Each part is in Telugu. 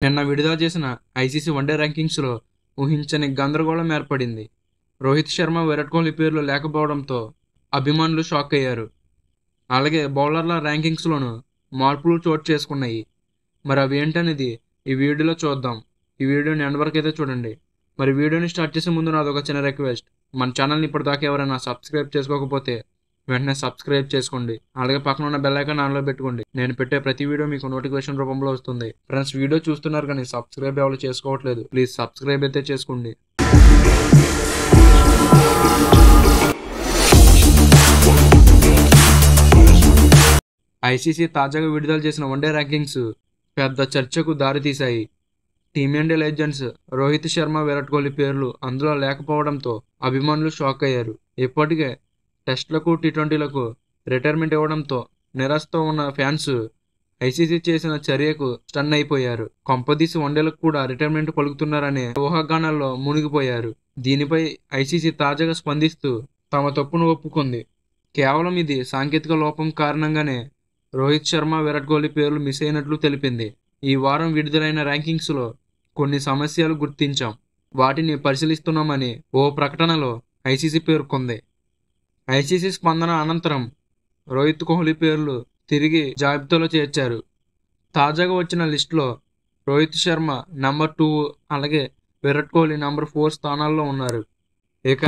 నిన్న విడుదల చేసిన ఐసీసీ వన్డే ర్యాంకింగ్స్లో ఊహించని గందరగోళం ఏర్పడింది. రోహిత్ శర్మ, విరాట్ కోహ్లీ పేర్లు లేకపోవడంతో అభిమానులు షాక్ అయ్యారు. అలాగే బౌలర్ల ర్యాంకింగ్స్లోనూ మార్పులు చోటు చేసుకున్నాయి. మరి అవి ఏంటనేది ఈ వీడియోలో చూద్దాం. ఈ వీడియోని ఎండ్ వరకు అయితే చూడండి. మరి వీడియోని స్టార్ట్ చేసే ముందు నాదొక చిన్న రిక్వెస్ట్, మన ఛానల్ని ఇప్పటిదాకా ఎవరైనా సబ్స్క్రైబ్ చేసుకోకపోతే వెంటనే సబ్స్క్రైబ్ చేసుకోండి. అలాగే పక్కన ఉన్న బెల్ ఐకాన్ ఆన్లో పెట్టుకోండి. నేను పెట్టే ప్రతి వీడియో మీకు నోటిఫికేషన్ రూపంలో వస్తుంది. ఫ్రెండ్స్, వీడియో చూస్తున్నారు కానీ సబ్స్క్రైబ్ ఎవరు చేసుకోవట్లేదు, ప్లీజ్ సబ్స్క్రైబ్ అయితే చేసుకోండి. ఐసీసీ తాజాగా విడుదల చేసిన వన్డే ర్యాంకింగ్స్ పెద్ద చర్చకు దారితీశాయి. టీమిండియా లెజెండ్స్ రోహిత్ శర్మ, విరాట్ కోహ్లీ పేర్లు అందులో లేకపోవడంతో అభిమానులు షాక్ అయ్యారు. ఇప్పటికే టెస్టులకు, టీ20లకు రిటైర్మెంట్ ఇవ్వడంతో నిరాశతో ఉన్న ఫ్యాన్స్ ఐసీసీ చేసిన చర్యకు స్టన్ అయిపోయారు. కొంపదీసి వన్డేలకు కూడా రిటైర్మెంట్ పలుకుతున్నారనే ఊహాగానాల్లో మునిగిపోయారు. దీనిపై ఐసీసీ తాజాగా స్పందిస్తూ తమ తప్పును ఒప్పుకుంది. కేవలం ఇది సాంకేతిక లోపం కారణంగానే రోహిత్ శర్మ, విరాట్ కోహ్లీ పేర్లు మిస్ అయినట్లు తెలిపింది. ఈ వారం విడుదలైన ర్యాంకింగ్స్లో కొన్ని సమస్యలు గుర్తించాం, వాటిని పరిశీలిస్తున్నామని ఓ ప్రకటనలో ఐసీసీ పేర్కొంది. ఐసీసీ స్పందన అనంతరం రోహిత్, కోహ్లీ పేర్లు తిరిగి జాబితాలో చేర్చారు. తాజాగా వచ్చిన లిస్టులో రోహిత్ శర్మ నెంబర్ 2, అలాగే విరాట్ కోహ్లీ నెంబర్ 4 స్థానాల్లో ఉన్నారు. ఇక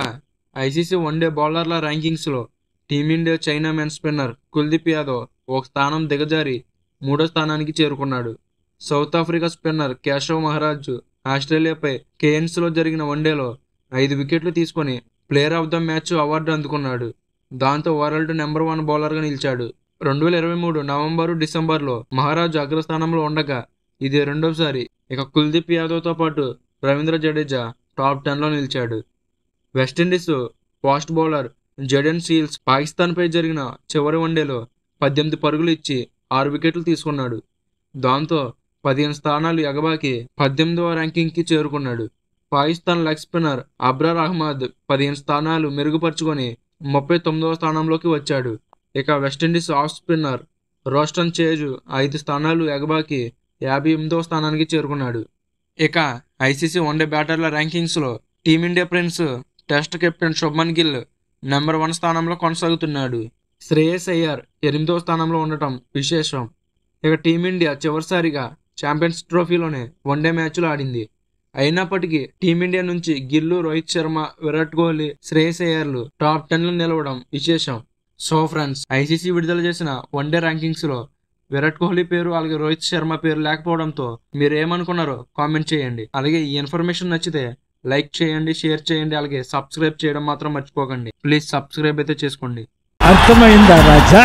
ఐసీసీ వన్డే బౌలర్ల ర్యాంకింగ్స్లో team India chinaman spinner Kuldeep Yadav ఒక స్థానం దిగజారి 3వ స్థానానికి చేరుకున్నాడు. South Africa spinner Keshav Maharaj ఆస్ట్రేలియాపై కేఎన్స్లో జరిగిన వన్డేలో 5 వికెట్లు తీసుకొని player of the match award అందుకున్నాడు. దాంతో వరల్డ్ నెంబర్ 1 బౌలర్గా నిలిచాడు. 2023 నవంబరు, డిసెంబర్లో మహారాజ్ అగ్రస్థానంలో ఉండగా ఇది రెండోసారి. ఇక కుల్దీప్ యాదవ్తో పాటు రవీంద్ర జడేజా టాప్ 10లో నిలిచాడు. వెస్టిండీస్ ఫాస్ట్ బౌలర్ జడెన్ సీల్స్ పాకిస్తాన్పై జరిగిన చివరి వన్డేలో 18 పరుగులు ఇచ్చి 6 వికెట్లు తీసుకున్నాడు. దాంతో 15 స్థానాలు ఎగబాకి 18వ ర్యాంకింగ్కి చేరుకున్నాడు. పాకిస్తాన్ లెగ్ స్పిన్నర్ అబ్రార్ అహ్మద్ 15 స్థానాలు మెరుగుపరుచుకొని 39వ స్థానంలోకి వచ్చాడు. ఇక West Indies off spinner Roston Chase 5 స్థానాలు ఎగబాకి 58వ స్థానానికి చేరుకున్నాడు. ఇక ఐసీసీ వన్డే బ్యాటర్ల ర్యాంకింగ్స్లో team India prince test captain Shubman Gill number 1 స్థానంలో కొనసాగుతున్నాడు. శ్రేయస్ అయ్యర్ 8వ స్థానంలో ఉండటం విశేషం. ఇక టీమిండియా చివరిసారిగా ఛాంపియన్స్ ట్రోఫీలోనే వన్డే మ్యాచ్లు ఆడింది. అయినప్పటికీ టీమిండియా నుంచి గిల్లు, రోహిత్ శర్మ, విరాట్ కోహ్లీ, శ్రేయస్ అయ్యర్లు టాప్ 10లో నిలవడం విశేషం. సో ఫ్రెండ్స్, ఐసీసీ విడుదల చేసిన వన్డే ర్యాంకింగ్స్లో విరాట్ కోహ్లీ పేరు, అలాగే రోహిత్ శర్మ పేరు లేకపోవడంతో మీరు ఏమనుకున్నారో కామెంట్ చేయండి. అలాగే ఈ ఇన్ఫర్మేషన్ నచ్చితే లైక్ చేయండి, షేర్ చేయండి, అలాగే సబ్స్క్రైబ్ చేయడం మాత్రం మర్చిపోకండి. ప్లీజ్ సబ్స్క్రైబ్ అయితే చేసుకోండి. అర్థమైందా రాజా?